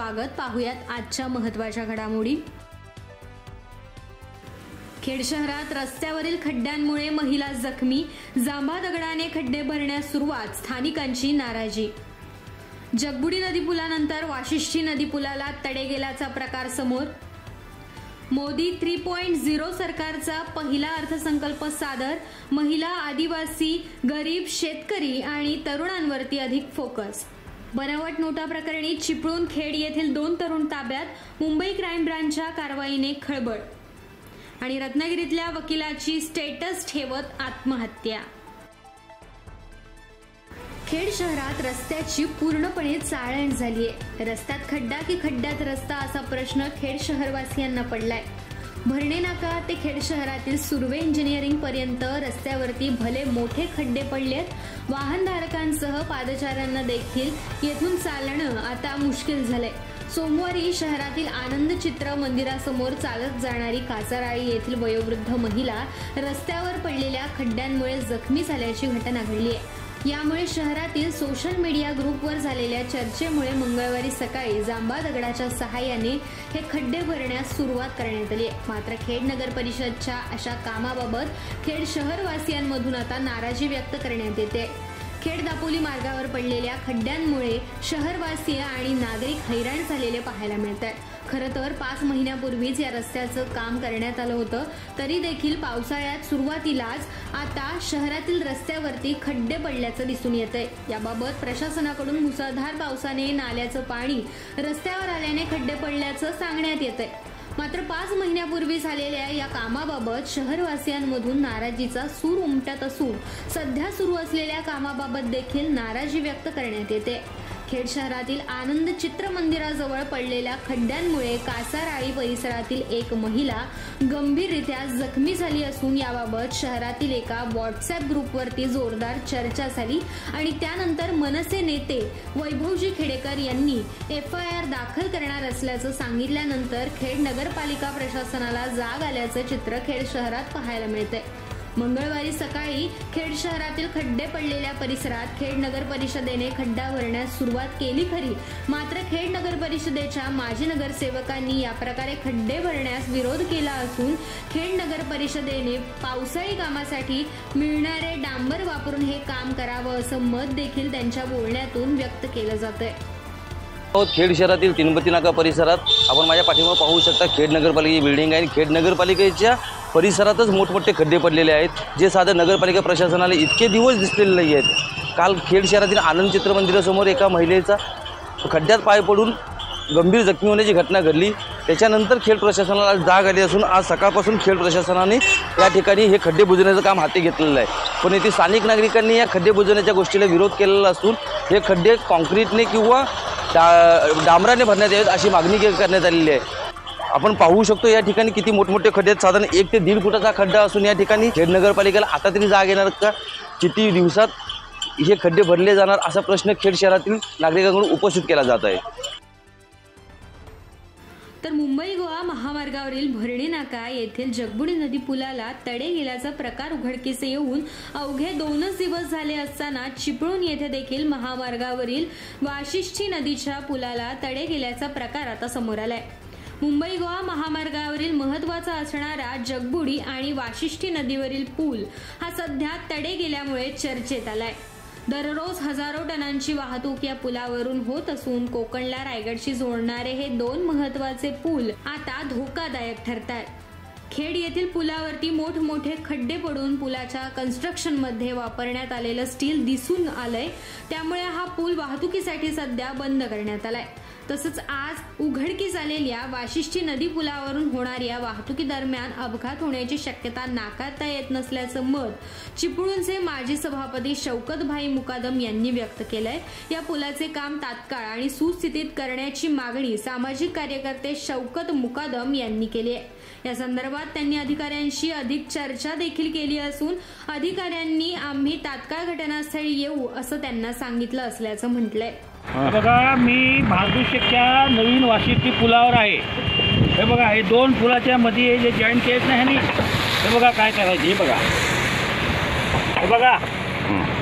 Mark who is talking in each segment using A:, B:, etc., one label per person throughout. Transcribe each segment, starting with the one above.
A: स्वागत. पाहूयात आजच्या महत्त्वाच्या घडामोडी. खेड शहरात रस्त्यावरील खड्ड्यांमुळे महिला जखमी, जांभा दगडाने खड्डे भरण्यास सुरुवात, स्थानिकांची नाराजी. जगबुडी नदीपुलानंतर वाशिष्ठी नदीपुलाला तडे गेल्याचा प्रकार समोर. मोदी 3.0 सरकारचा पहिला अर्थसंकल्प सादर, महिला, आदिवासी, गरीब, शेतकरी आणि तरुणांवरती अधिक फोकस. बनावट नोटा प्रकरणी चिपळूण खेड येथील 2 तरुण ताब्यात, मुंबई क्राईम ब्रांचच्या कारवाईने खळबळ. आणि रत्नागिरीतल्या वकिलाची स्टेटस ठेवत आत्महत्या. खेड शहरात रस्त्याची पूर्णपणे चाळण झालीय. रस्त्यात खड्डा की खड्ड्यात रस्ता असा प्रश्न खेड शहरवासियांना पडलाय. भरणे नाका ते खेड शहरातील सुर्वे इंजिनिअरिंग पर्यंत रस्त्यावरती भले मोठे खड्डे पडलेत. वाहनधारकांसह पादचाऱ्यांना देखील येथून चालणं आता मुश्किल झालंय. सोमवारी शहरातील आनंद चित्र मंदिरासमोर चालत जाणारी कासाराळी येथील वयोवृद्ध महिला रस्त्यावर पडलेल्या खड्ड्यांमुळे जखमी झाल्याची घटना घडली आहे. यामुळे शहरातील सोशल मीडिया ग्रुपवर झालेल्या चर्चेमुळे मंगळवारी सकाळी जांभा दगडाच्या सहाय्याने हे खड्डे भरण्यास सुरुवात करण्यात आली. मात्र खेड नगर परिषदच्या अशा कामाबाबत खेड शहरवासियांमधून आता नाराजी व्यक्त करण्यात येते. खेड दापोली मार्गावर पडलेल्या खड्ड्यांमुळे शहरवासीय आणि नागरिक हैराण झालेले पाहायला मिळतात. खरं तर 5 महिन्यापूर्वीच या रस्त्याचं काम करण्यात आलं होतं, तरी देखील पावसाळ्यात सुरुवातीलाच आता शहरातील रस्त्यावरती खड्डे पडल्याचं दिसून येतंय. याबाबत प्रशासनाकडून मुसळधार पावसाने नाल्याचं पाणी रस्त्यावर आल्याने खड्डे पडल्याचं सांगण्यात येतंय. मात्र 5 महिन्यापूर्वी झालेल्या या कामाबाबत शहरवासियांमधून नाराजीचा सूर उमटत असून सध्या सुरू असलेल्या कामाबाबत देखील नाराजी व्यक्त करण्यात येते. खेड शहरातील आनंद चित्र मंदिराजवळ पडलेल्या खड्ड्यांमुळे कासाराळी परिसरातील एक महिला गंभीररित्या जखमी झाली असून याबाबत शहरातील एका व्हॉट्सअप ग्रुपवरती जोरदार चर्चा झाली आणि त्यानंतर मनसे नेते वैभवजी खेडेकर यांनी FIR दाखल करणार असल्याचं सांगितल्यानंतर खेड नगरपालिका प्रशासनाला जाग आल्याचं चित्र खेड शहरात पाहायला मिळतंय. मंगळवारी सकाळी खेड शहरातील खड्डे पडलेल्या परिसरात खेड नगर परिषदेने खड्डा भरण्यास सुरुवात केली खरी, मात्र खेड नगर परिषदेच्या माजी नगरसेवकांनी या प्रकारे खड्डे भरण्यास विरोध केला असून खेड नगर परिषदेने पावसाळी कामासाठी मिळणारे डांबर वापरून हे काम करावं असं मत देखील त्यांच्या बोलण्यातून व्यक्त केलं जातंय.
B: खेड शहरातील तीनबत्ती नाका परिसरात आपण माझ्या पाठीमागे पाहू शकता खेड नगरपालिकेची बिल्डिंग आहे. खेड नगरपालिकेच्या परिसरातच मोठमोठे खड्डे पडलेले आहेत, जे साधं नगरपालिका प्रशासनाला इतके दिवस दिसलेले नाही आहेत. काल खेड शहरातील आनंद चित्र मंदिरासमोर एका महिलेचा खड्ड्यात पाय पडून गंभीर जखमी होण्याची घटना घडली. त्याच्यानंतर खेड प्रशासनाला जाग आली असून आज सकाळपासून खेड प्रशासनाने या ठिकाणी हे खड्डे बुजवण्याचं काम हाती घेतलेलं आहे. पण येथे स्थानिक नागरिकांनी या खड्डे बुजवण्याच्या गोष्टीला विरोध केलेला असून हे खड्डे कॉन्क्रीटने किंवा डांबराने भरण्यात यावेत अशी मागणी करण्यात आलेली आहे. आपण पाहू शकतो या ठिकाणी किती मोठमोठे खड्डे आहेत. साधारण 1 ते 1.5 फुटाचा खड्डा असून या ठिकाणी खेड नगरपालिकेला आता तरी जाग येणार का, किती दिवसात हे खड्डे भरले जाणार असा प्रश्न खेड शहरातील नागरिकांकडून उपस्थित केला जात आहे.
A: तर मुंबई गोवा महामार्गावरील भरणे नाका येथील जगबुडी नदी पुलाला तडे गेल्याचा प्रकार उघडकीस येऊन अवघे 2च दिवस झाले असताना चिपळूण येथे देखील महामार्गावरील वाशिष्ठी नदीच्या पुलाला तडे गेल्याचा प्रकार आता समोर आलाय. मुंबई गोवा महामार्गावरील महत्त्वाचा असणारा जगबुडी आणि वाशिष्ठी नदीवरील पूल हा सध्या तडे गेल्यामुळे चर्चेत आलाय. दररोज हजारो टनांची वाहतूक या पुलावरून होत असून कोकणला रायगडशी जोडणारे हे 2 महत्त्वाचे पूल आता धोकादायक ठरतात. खेड येथील पुलावरती मोठमोठे खड्डे पडून पुलाच्या कन्स्ट्रक्शनमध्ये वापरण्यात आलेलं स्टील दिसून आलंय. त्यामुळे हा पूल वाहतुकीसाठी सध्या बंद करण्यात आलाय. तसंच आज उघडकीस आलेल्या वाशिष्ठी नदी पुलावरून होणाऱ्या वाहतुकीदरम्यान अपघात होण्याची शक्यता नाकारता येत नसल्याचं मत चिपळूणचे माजी सभापती शौकतभाई मुकादम यांनी व्यक्त केलंय. या पुलाचे काम तात्काळ आणि सुस्थितीत करण्याची मागणी सामाजिक कार्यकर्ते शौकत मुकादम यांनी केली आहे. या संदर्भात त्यांनी अधिकाऱ्यांशी अधिक चर्चा देखील केली असून अधिकाऱ्यांनी आम्ही तात्काळ घटनास्थळी येऊ असं त्यांना सांगितलं असल्याचं म्हटलंय.
C: बघा, मी भागदूषच्या नवीन वाशिष्ठी पुलावर आहे. हे बघा, हे 2 पुलाच्या मध्ये जे जॉईंट केस नाही, हे बघा काय करायचं. हे बघा, हे बघा,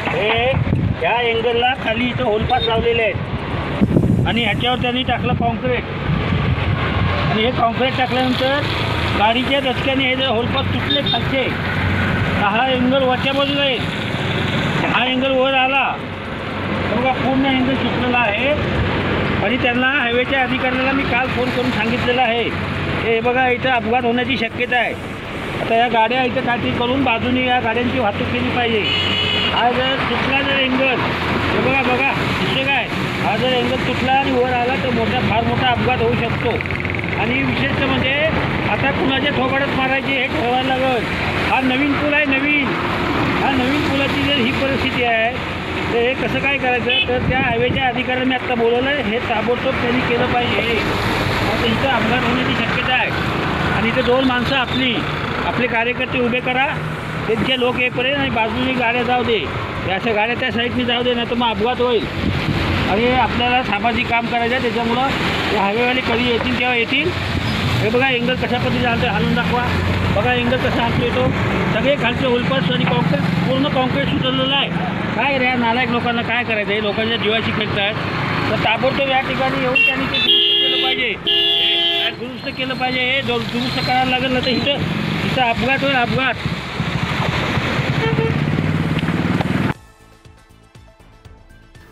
C: हे या अँगलला खाली इथं होलपास लावलेले आहेत. आणि ह्याच्यावर त्यांनी टाकलं कॉन्क्रीट आणि हे कॉन्क्रीट टाकल्यानंतर गाडीच्या धक्क्याने हे जर होलपास तुटले खालचे, हा एंगल वरच्या बाजूला येईल, हा एंगल वर आला तर बघा पूर्ण एंगल तुटलेला आहे. आणि त्यांना हायवेच्या अधिकाऱ्याला मी काल फोन करून सांगितलेलं आहे, हे बघा इथं अपघात होण्याची शक्यता आहे. आता या गाड्या इथं काठी करून बाजूने या गाड्यांची वाहतूक केली पाहिजे. हा जर तुटला जर एंगल, हे बघा विषय काय, हा जर एंगल तुटला आणि वर आला तर फार मोठा अपघात होऊ शकतो. आणि विशेषतः म्हणजे आता कुणाच्या थोबाडत मारायचे हे ठरवायला लागेल. हा नवीन पूल आहे, हा नवीन पुलाची जर ही परिस्थिती आहे तर हे कसं काय करायचं. तर त्या हायवेच्या अधिकाऱ्याने मी आत्ता बोलवलं, हे ताबडतोब त्यांनी केलं पाहिजे. आता इथं अपघात होण्याची शक्यता आहे. आणि इथं 2 माणसं आपले कार्यकर्ते उभे करा, त्यांचे लोक येईपर्यंत, आणि बाजूने गाड्या जाऊ दे, अशा गाड्या त्या साईडने जाऊ दे, नाही तर मग अपघात होईल. आणि आपल्याला सामाजिक काम करायचं आहे, त्याच्यामुळं हे हायवेवाले कधी येतील तेव्हा येतील. हे बघा एंगल कशा पद्धतीने हालतो, हालून दाखवा. बघा एंगल कसा हालतो येतो, सगळे खालचे होलपास आणि कॉन्क्रीट, पूर्ण कॉन्क्रीट सुटलेलं आहे. काय रे नालायक लोकांना काय करायचं आहे, लोकांच्या जीवाशी खेळत आहेत. तर ताबडतोब या ठिकाणी येऊन त्यांनी ते दुरुस्त केलं पाहिजे. हे दुरुस्त करायला लागेल ना तर इथं अपघात होईल, अपघात.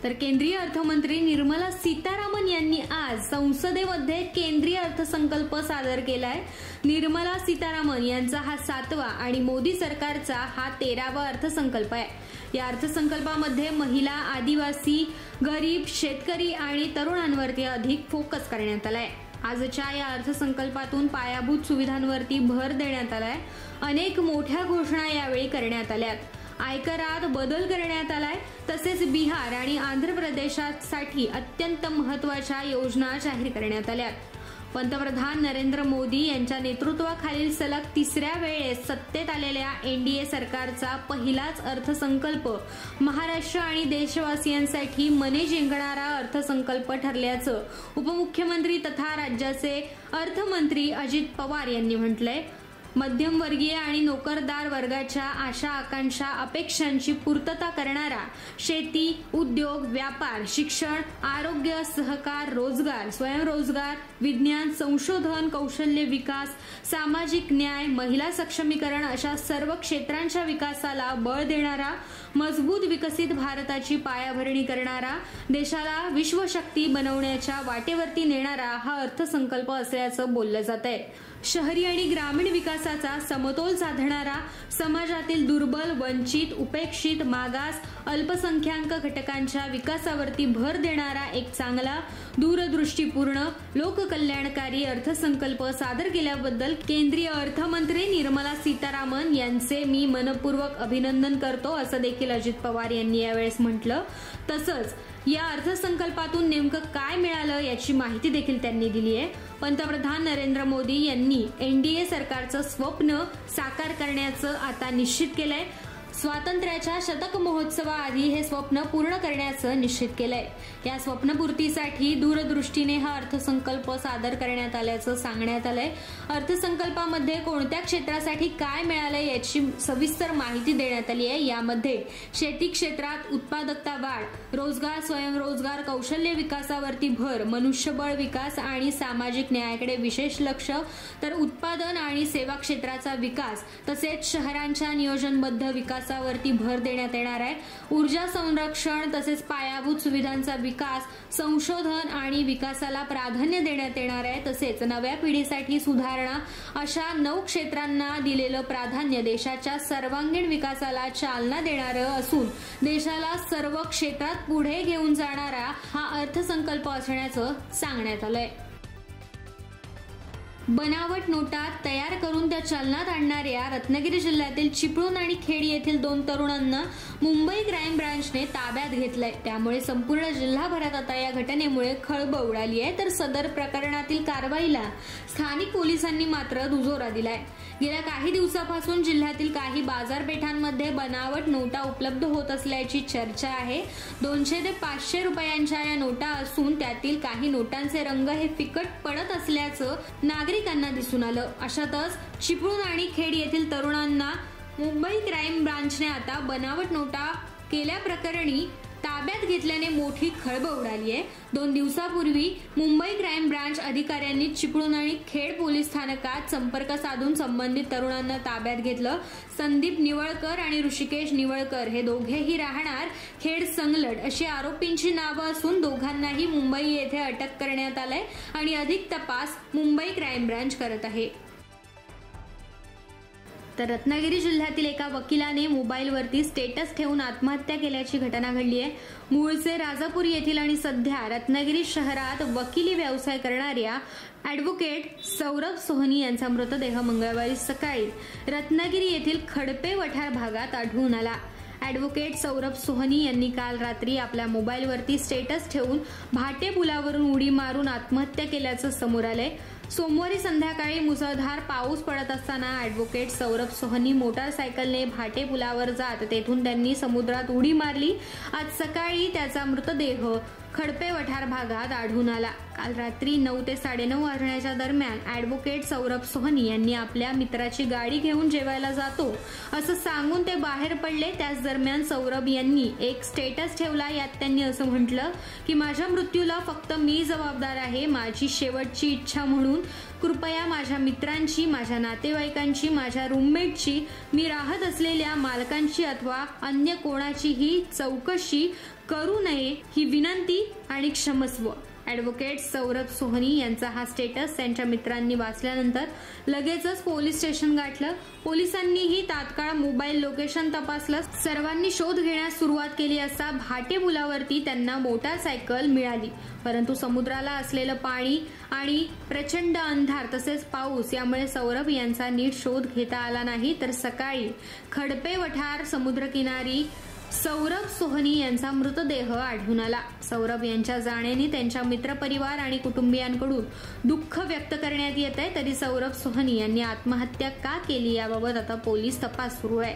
A: तर केंद्रीय अर्थमंत्री निर्मला सीतारामन यांनी आज संसदेमध्ये केंद्रीय अर्थसंकल्प सादर केलाय. निर्मला सीतारामन यांचा हा 7वा आणि मोदी सरकारचा हा 13वा अर्थसंकल्प आहे. या अर्थसंकल्पामध्ये महिला, आदिवासी, गरीब, शेतकरी आणि तरुणांवरती अधिक फोकस करण्यात आलाय. आजच्या या अर्थसंकल्पातून पायाभूत सुविधांवरती भर देण्यात आलाय. अनेक मोठ्या घोषणा यावेळी करण्यात आल्यात. आयकरात बदल करण्यात आलाय. तसेच बिहार आणि आंध्र प्रदेशासाठी अत्यंत महत्त्वाच्या योजना जाहीर करण्यात आल्यात. पंतप्रधान नरेंद्र मोदी यांच्या नेतृत्वाखालील सलग 3ऱ्या वेळेस सत्तेत आलेल्या एनडीए सरकारचा पहिलाच अर्थसंकल्प महाराष्ट्र आणि देशवासियांसाठी मने जिंकणारा अर्थसंकल्प ठरल्याचं उपमुख्यमंत्री तथा राज्याचे अर्थमंत्री अजित पवार यांनी म्हटलंय. मध्यमवर्गीय आणि नोकरदार वर्गाच्या आशा आकांक्षा अपेक्षांची पूर्तता करणारा शेती, उद्योग, व्यापार, शिक्षण, आरोग्य, सहकार, रोजगार, स्वयंरोजगार, विज्ञान, संशोधन, कौशल्य विकास, सामाजिक न्याय, महिला सक्षमीकरण अशा सर्व क्षेत्रांच्या विकासाला बळ देणारा, मजबूत विकसित भारताची पायाभरणी करणारा, देशाला विश्वशक्ती बनवण्याच्या वाटेवरती नेणारा हा अर्थसंकल्प असल्याचं बोललं जातंय. शहरी आणि ग्रामीण विकासाचा समतोल साधणारा, समाजातील दुर्बल, वंचित, उपेक्षित, मागास, अल्पसंख्याक घटकांच्या विकासावरती भर देणारा एक चांगला, दूरदृष्टीपूर्ण, लोककल्याणकारी अर्थसंकल्प सादर केल्याबद्दल केंद्रीय अर्थमंत्री निर्मला सीतारामन यांचे मी मनपूर्वक अभिनंदन करतो, असं देखील अजित पवार यांनी यावेळेस म्हटलं. तसंच या अर्थसंकल्पातून नेमकं काय मिळालं याची माहिती देखील त्यांनी दिली आहे. पंतप्रधान नरेंद्र मोदी यांनी एनडीए सरकारचं स्वप्न साकार करण्याचं आता निश्चित केलंय. स्वातंत्र्याच्या शतक महोत्सवाआधी हे स्वप्न पूर्ण करण्याचं निश्चित केलंय. या स्वप्नपूर्तीसाठी दूरदृष्टीने हा अर्थसंकल्प सादर करण्यात आल्याचं सांगण्यात आलंय. अर्थसंकल्पामध्ये कोणत्या क्षेत्रासाठी काय मिळालंय याची सविस्तर माहिती देण्यात आली आहे. यामध्ये शेती क्षेत्रात उत्पादकता वाढ, रोजगार, स्वयंरोजगार, कौशल्य विकासावरती भर, मनुष्यबळ विकास आणि सामाजिक न्यायाकडे विशेष लक्ष, तर उत्पादन आणि सेवा क्षेत्राचा विकास तसेच शहरांच्या नियोजनबद्ध विकासावरती भर देण्यात येणार आहे. ऊर्जा संरक्षण तसेच पायाभूत सुविधांचा विकास, संशोधन आणि विकासाला प्राधान्य देण्यात येणार आहे. तसेच नव्या पिढीसाठी सुधारणा अशा 9 क्षेत्रांना दिलेलं प्राधान्य देशाच्या सर्वांगीण विकासाला चालना देणारं असून देशाला सर्व क्षेत्रात पुढे घेऊन जाणारा हा अर्थसंकल्प असण्याचं सांगण्यात आलंय. बनावट नोटा तयार करून त्या चलनात आणणाऱ्या रत्नागिरी जिल्ह्यातील चिपळूण आणि खेड येथील 2 तरुणांना मुंबई क्राईम ब्रांचने ताब्यात घेतलंय. त्यामुळे संपूर्ण जिल्हाभरात आता या घटनेमुळे खळबळ उडाली आहे. तर सदर प्रकरणातील कारवाईला स्थानिक पोलिसांनी मात्र दुजोरा दिलाय. गेल्या काही दिवसापासून जिल्ह्यातील काही बाजारपेठांमध्ये बनावट नोटा उपलब्ध होत असल्याची चर्चा आहे. 200 ते 500 रुपयांच्या या नोटा असून त्यातील काही नोटांचे रंग हे फिकट पडत असल्याचं नागरिकांना दिसून आलं. अशातच चिपळूण आणि खेड येथील तरुणांना मुंबई क्राईम ब्रांचने आता बनावट नोटा केल्याप्रकरणी ताब्यात घेतल्याने मोठी खळबळ उडाली आहे। 2 दिवसापूर्वी मुंबई क्राईम ब्रांच अधिकाऱ्यांनी चिपळूण आणि खेड पोलीस स्थानकात संपर्क साधून संबंधित तरुणांना ताब्यात घेतलं। संदीप निवळकर आणि ऋषिकेश निवळकर हे दोघेही राहणार खेड संगलड अशी आरोपींची नावं असून दोघांनाही मुंबई येथे अटक करण्यात आलंय आणि अधिक तपास मुंबई क्राईम ब्रांच करत आहे। तर रत्नागिरी जिल्ह्यातील एका वकिलाने मोबाईलवरती स्टेटस ठेवून आत्महत्या केल्याची घटना घडली आहे। मूळचे राजापूर येथील आणि सध्या रत्नागिरी शहरात वकिली व्यवसाय करणाऱ्या ॲडव्होकेट सौरभ सोहनी यांचा मृतदेह मंगळवारी सकाळी रत्नागिरी येथील खडपे वठार भागात आढळून आला। ॲडव्होकेट सौरभ सोहनी यांनी काल रात्री आपल्या मोबाईलवरती स्टेटस ठेवून भाटे पुलावरून उडी मारून आत्महत्या केल्याचं समोर आलंय। सोमवारी संध्याकाळी मुसळधार पाऊस पडत असताना ॲडव्होकेट सौरभ सोहनी मोटारसायकलने भाटे पुलावर जात तेथून त्यांनी समुद्रात उडी मारली। आज सकाळी त्याचा मृतदेह खडपे वठार भागात आढळून आला। काल रात्री 9 ते 9:30 वाजण्याच्या दरम्यान ॲडव्होकेट सौरभ सोहनी यांनी आपल्या मित्राची गाडी घेऊन जेवायला जातो असं सांगून ते बाहेर पडले। त्याच दरम्यान सौरभ यांनी एक स्टेटस ठेवला। यात त्यांनी असं म्हटलं की माझ्या मृत्यूला फक्त मी जबाबदार आहे। माझी शेवटची इच्छा म्हणून कृपया माझ्या मित्रांची, माझ्या नातेवाईकांची, माझ्या रूममेटची, मी राहत असलेल्या मालकांची अथवा अन्य कोणाचीही चौकशी करू नये ही विनंती आणि क्षमस्व। ॲडव्होकेट सौरभ सोहनी यांचा हा स्टेटस त्यांच्या मित्रांनी वाचल्यानंतर लगेचच पोलीस स्टेशन गाठलं। पोलिसांनीही तात्काळ मोबाईल लोकेशन तपासलं। सर्वांनी शोध घेण्यास सुरुवात केली असता भाटे पुलावरती त्यांना मोटारसायकल मिळाली, परंतु समुद्राला असलेलं पाणी आणि प्रचंड अंधार तसेच पाऊस यामुळे सौरभ यांचा नीट शोध घेता आला नाही। तर सकाळी खडपे वठार समुद्रकिनारी सौरभ सोहनी यांचा मृतदेह आढळून आला। सौरभ यांच्या जाण्याने त्यांच्या मित्रपरिवार आणि कुटुंबियांकडून दुःख व्यक्त करण्यात येत आहे। तरी सौरभ सोहनी यांनी आत्महत्या का केली याबाबत आता पोलीस तपास सुरू आहे।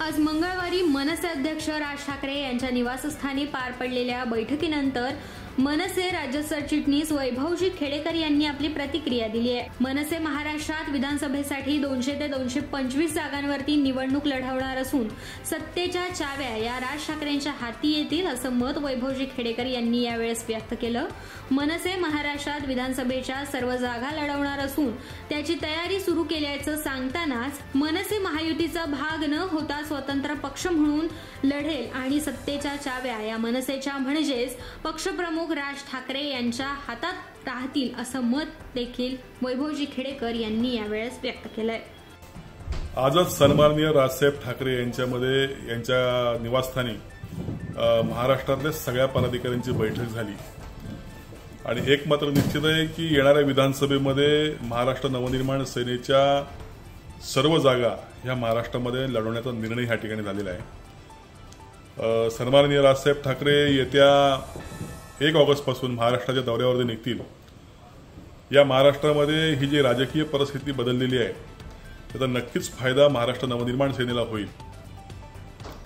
A: आज मंगळवारी मनसे अध्यक्ष राज ठाकरे यांच्या निवासस्थानी पार पडलेल्या बैठकीनंतर मनसे राज्य सरचिटणीस वैभवजी खेडेकर यांनी आपली प्रतिक्रिया दिली आहे। मनसे महाराष्ट्रात विधानसभेसाठी 200 ते 225 जागांवरती निवडणूक लढवणार असून सत्तेच्या चाव्या या राज ठाकरेंच्या हाती येतील असं मत वैभवजी खेडेकर यांनी यावेळेस व्यक्त केलं। मनसे महाराष्ट्रात विधानसभेच्या सर्व जागा लढवणार असून त्याची तयारी सुरू केल्याचं सांगतानाच मनसे महायुतीचा भाग न होता स्वतंत्र पक्ष म्हणून लढेल आणि सत्तेच्या चाव्या या मनसेच्या म्हणजेच पक्षप्रमुख राज ठाकरे यांच्या हातात राहतील असं मत देखील वैभवजी खेडेकर यांनी यावेळेस व्यक्त केलंय।
D: आजच सन्माननीय राजसाहेब ठाकरे यांच्या निवासस्थानी महाराष्ट्रातल्या सगळ्या पदाधिकाऱ्यांची बैठक झाली आणि एक मात्र निश्चित आहे की येणाऱ्या विधानसभेमध्ये महाराष्ट्र नवनिर्माण सेनेच्या सर्व जागा ह्या महाराष्ट्रामध्ये लढवण्याचा निर्णय ह्या ठिकाणी झालेला आहे। सन्माननीय राजसाहेब ठाकरे येत्या 1 ऑगस्टपासून महाराष्ट्राच्या दौऱ्यावर निघतील। या महाराष्ट्रामध्ये ही जी राजकीय परिस्थिती बदललेली आहे त्याचा नक्कीच फायदा महाराष्ट्र नवनिर्माण सेनेला होईल।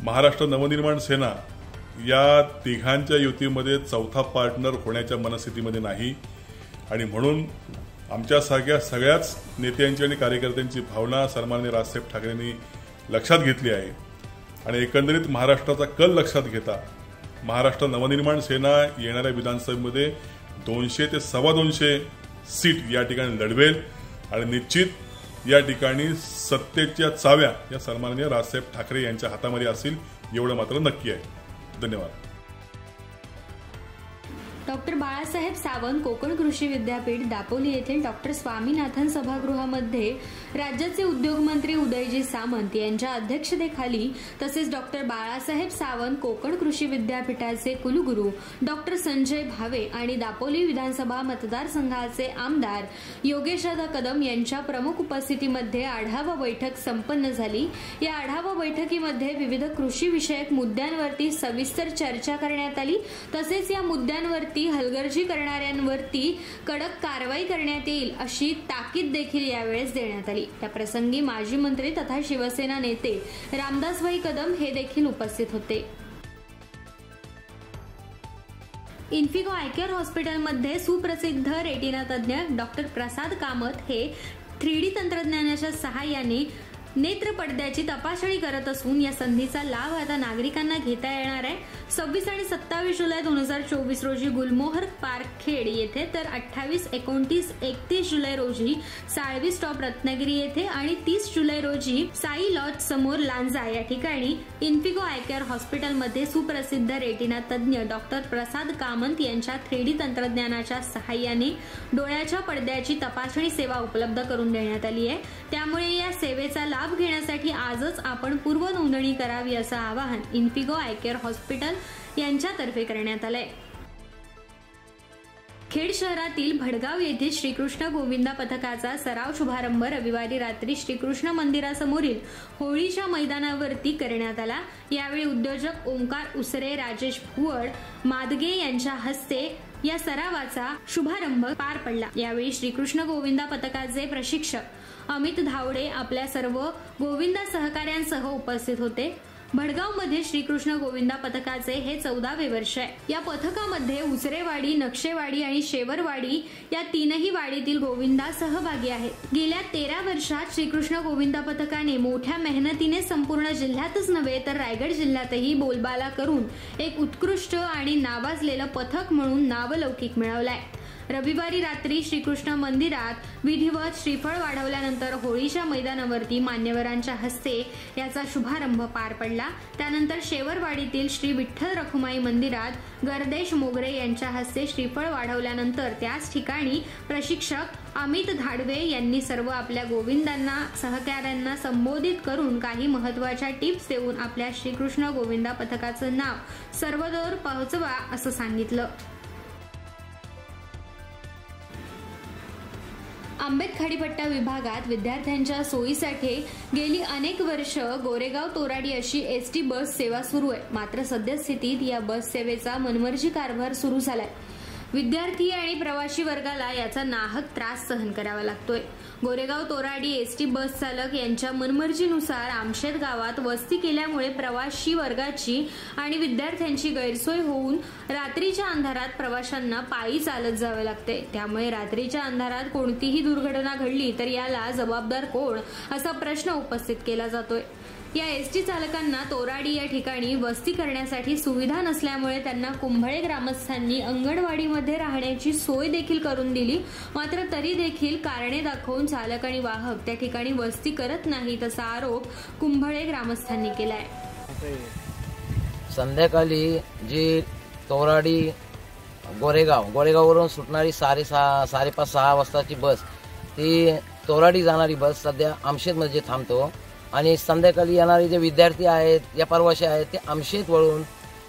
D: महाराष्ट्र नवनिर्माण सेना या तिघांच्या युतीमध्ये चौथा पार्टनर होण्याच्या मनस्थितीमध्ये नाही आणि म्हणून आमच्यासारख्या सगळ्याच नेत्यांची आणि कार्यकर्त्यांची भावना सन्माननीय राजसाहेब ठाकरेंनी लक्षात घेतली आहे आणि एकंदरीत महाराष्ट्राचा कल लक्षात घेता महाराष्ट्र नवनिर्माण सेना येणाऱ्या विधानसभेमध्ये 200 ते 225 सीट या ठिकाणी लढवेल आणि निश्चित या ठिकाणी सत्तेच्या चाव्या या सन्माननीय राजसाहेब ठाकरे यांच्या हातामध्ये असतील एवढं मात्र नक्की आहे। धन्यवाद।
A: डॉक्टर बाळासाहेब सावंत कोकण कृषी विद्यापीठ दापोली येथील डॉक्टर स्वामीनाथन सभागृहामध्ये राज्याचे उद्योगमंत्री उदयजी सामंत यांच्या अध्यक्षतेखाली तसेच डॉक्टर बाळासाहेब सावंत कोकण कृषी विद्यापीठाचे कुलगुरू डॉक्टर संजय भावे आणि दापोली विधानसभा मतदारसंघाचे आमदार योगेशदादा कदम यांच्या प्रमुख उपस्थितीमध्ये आढावा बैठक संपन्न झाली। या आढावा बैठकीमध्ये विविध कृषी विषयक मुद्द्यांवरती सविस्तर चर्चा करण्यात आली। तसेच या मुद्द्यांवरती हलगर्जी करणाऱ्यांवरती कडक कारवाई करण्यात येईल अशी ताकीद देखील यावेळेस देण्यात आली। त्या प्रसंगी माजी मंत्री तथा शिवसेना नेते रामदासभाई कदम हे देखील उपस्थित होते। इन्फिको आय केअर हॉस्पिटलमध्ये सुप्रसिद्ध रेटिना तज्ञ डॉक्टर प्रसाद कामत हे 3D तंत्रज्ञानाच्या सहाय्याने नेत्र पडद्याची तपासणी करत असून या संधीचा लाभ आता नागरिकांना घेता येणार आहे। 26 आणि 27 जुलै 2024 रोजी गुलमोहर पार्क खेड येथे, तर 28, 29, 31 जुलै रोजी साळवी स्टॉप रत्नागिरी येथे आणि 30 जुलै रोजी साई लॉज समोर लांजा या ठिकाणी इन्फिगो आय केअर हॉस्पिटलमध्ये सुप्रसिद्ध रेटिना तज्ज्ञ डॉक्टर प्रसाद कामंत यांच्या 3D तंत्रज्ञानाच्या सहाय्याने डोळ्याच्या पडद्याची तपासणी सेवा उपलब्ध करून देण्यात आली आहे। त्यामुळे या सेवेचा लाभ घेण्यासाठी आजच आपण पूर्व नोंदणी करावी असं आवाहन इन्फिगो आय केअर हॉस्पिटल यांच्यातर्फे करण्यात आलंय। खेड शहरातील भडगाव येथील श्रीकृष्ण गोविंदा पथकाचा सराव शुभारंभ रविवारी रात्री श्रीकृष्ण मंदिरासमोरील होळीच्या मैदानावरती करण्यात आला। यावेळी उद्योजक ओंकार उसरे, राजेश भुवड, मादगे यांच्या हस्ते या सरावाचा शुभारंभ पार पडला। यावेळी श्रीकृष्ण गोविंदा पथकाचे प्रशिक्षक अमित धावडे आपल्या सर्व गोविंदा सहकाऱ्यांसह उपस्थित होते। भडगावमध्ये श्रीकृष्ण गोविंदा पथकाचे हे 14वे वर्ष आहे। या पथकामध्ये उसरेवाडी, नक्षेवाडी आणि शेवरवाडी या तीनही वाडीतील गोविंदा सहभागी आहेत। गेल्या 13 वर्षात श्रीकृष्ण गोविंदा पथकाने मोठ्या मेहनतीने संपूर्ण जिल्ह्यातच नव्हे तर रायगड जिल्ह्यातही बोलबाला करून एक उत्कृष्ट आणि नावाजलेलं पथक म्हणून नावलौकिक मिळवलाय। रविवारी रात्री श्रीकृष्ण मंदिरात विधिवत श्रीफळ वाढवल्यानंतर होळीच्या मैदानावरती मान्यवरांच्या हस्ते याचा शुभारंभ पार पडला। त्यानंतर शेवरवाडीतील श्री विठ्ठल रखुमाई मंदिरात गर्देश मोगरे यांच्या हस्ते श्रीफळ वाढवल्यानंतर त्याच ठिकाणी प्रशिक्षक अमित धाडवे यांनी सर्व आपल्या गोविंदांना सहकाऱ्यांना संबोधित करून काही महत्त्वाच्या टिप्स देऊन आपल्या श्रीकृष्ण गोविंदा पथकाचं नाव सर्वदूर पोहोचवा असं सांगितलं। आंबेत खाडीपट्टा विभागात विद्यार्थ्यांच्या सोयीसाठी गेली अनेक वर्ष गोरेगाव तोराडी अशी एसटी बस सेवा सुरू आहे। मात्र सद्यस्थितीत या बस सेवेचा मनमर्जी कारभार सुरू झालाय। विद्यार्थी आणि प्रवासी वर्गाला याचा नाहक त्रास सहन करावा लागतोय। गोरेगाव तोराडी एसटी बस चालक यांच्या मनमर्जीनुसार आमशेत गावात वस्ती केल्यामुळे प्रवासी वर्गाची आणि विद्यार्थ्यांची गैरसोय होऊन रात्रीच्या अंधारात प्रवाशांना पायी चालत जावे लागते। त्यामुळे रात्रीच्या अंधारात कोणतीही दुर्घटना घडली तर याला जबाबदार कोण असा प्रश्न उपस्थित केला जातोय। या एसटी चालकांना तोराडी या ठिकाणी वस्ती करण्यासाठी सुविधा नसल्यामुळे त्यांना कुंभळे ग्रामस्थांनी अंगणवाडीमध्ये राहण्याची सोय देखील करून दिली। मात्र तरी देखील कारणे दाखवून चालक आणि वाहक त्या ठिकाणी वस्ती करत नाहीत असा आरोप कुंभळे ग्रामस्थांनी केलाय।
E: संध्याकाळी जी तोराडी गोरेगाववरून सुटणारी 5:30-6 वाजताची बस, ती तोराडी जाणारी बस सध्या आमशेतमध्ये थांबतो आणि संध्याकाळी येणारे जे विद्यार्थी आहेत, या प्रवासी आहेत, ते आमशेत वळून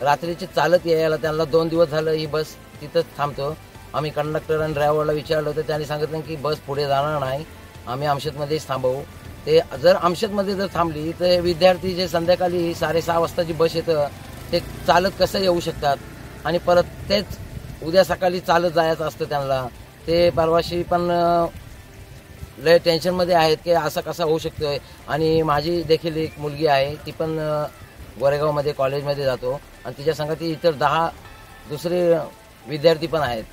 E: रात्रीचे चालत यायला त्यांना 2 दिवस झालं ही बस तिथंच थांबतो। आम्ही कंडक्टर आणि ड्रायव्हरला विचारलं होतं, त्यांनी सांगितलं की बस पुढे जाणार नाही, आम्ही आमशेतमध्येच थांबवू। ते जर आमशेतमध्ये जर थांबली तर विद्यार्थी जे संध्याकाळी 6:30 वाजताची बस येतं ते चालत कसं येऊ शकतात आणि परत तेच उद्या सकाळी चालत जायचं असतं त्यांना। ते प्रवासी पण लय टेन्शनमध्ये आहेत की असं कसं होऊ शकतोय। आणि माझी देखील एक मुलगी आहे, ती पण गोरेगावमध्ये कॉलेजमध्ये जातो आणि तिच्या संगती इतर 10 दुसरे विद्यार्थी पण आहेत।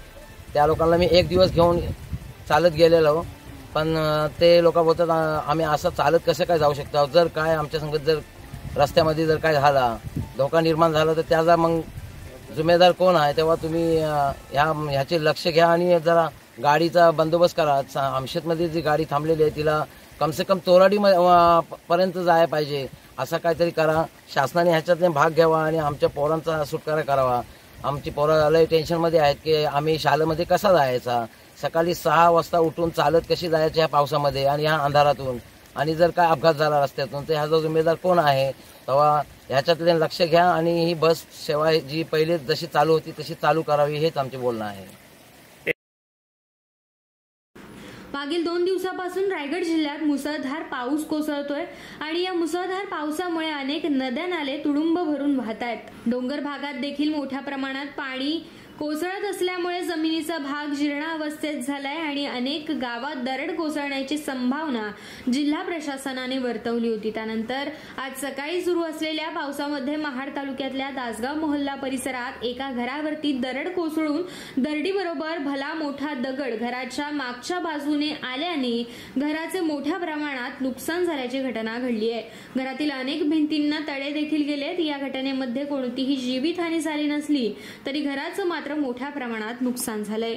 E: त्या लोकांना मी एक दिवस घेऊन चालत गेलेलो, पण ते लोक बोलतात आम्ही असं चालत कसं काय जाऊ शकतो, जर काय आमच्या संगत जर रस्त्यामध्ये जर काय झाला, धोका निर्माण झाला तर त्याचा मग जिम्मेदार कोण आहे। तेव्हा तुम्ही ह्याचे लक्ष घ्या आणि जरा गाडीचा बंदोबस्त करा। आमशेतमध्ये जी गाडी थांबलेली आहे तिला कम से कम तोराडी पर्यंत जायला पाहिजे, असं काहीतरी करा। शासनाने ह्याच्यातले भाग घ्यावा आणि आमच्या पोरांचा सुटकारा करावा। आमची पोरं लय टेन्शनमध्ये आहेत की आम्ही शाळेमध्ये कसा जायचा, सकाळी 6 वाजता उठून चालत कशी जायचं ह्या पावसामध्ये आणि ह्या अंधारातून, आणि जर काय अपघात झाला रस्त्यातून तर ह्याचा जिम्मेदार कोण आहे। तेव्हा ह्याच्यातले लक्ष घ्या आणि ही बस सेवा जी पहिले जशी चालू होती तशी चालू करावी, हेच आमचे बोलणं आहे।
A: मागील 2 दिवसापासून रायगड जिल्ह्यात मुसळधार पाऊस कोसळतोय आणि या मुसळधार पावसामुळे अनेक नद्या नाले तुडुंब भरून वाहत आहेत। डोंगर भागात देखील मोठ्या प्रमाणात पाणी कोसळत असल्यामुळे जमिनीचा भाग जीर्णावस्थेत झालाय आणि अनेक गावात दरड कोसळण्याची संभावना जिल्हा प्रशासनाने वर्तवली होती। त्यानंतर आज सकाळी सुरू असलेल्या पावसामध्ये महाड तालुक्यातल्या दासगाव मोहल्ला परिसरात एका घरावरती दरड कोसळून दरडीबरोबर भला मोठा दगड घराच्या मागच्या बाजूने आल्याने घराचे मोठ्या प्रमाणात नुकसान झाल्याची घटना घडली आहे। घरातील अनेक भिंतींना तडे देखील गेलेत। या घटनेमध्ये कोणतीही जीवितहानी झाली नसली तरी घराचं मात्र मोठ्या प्रमाणात नुकसान झालंय।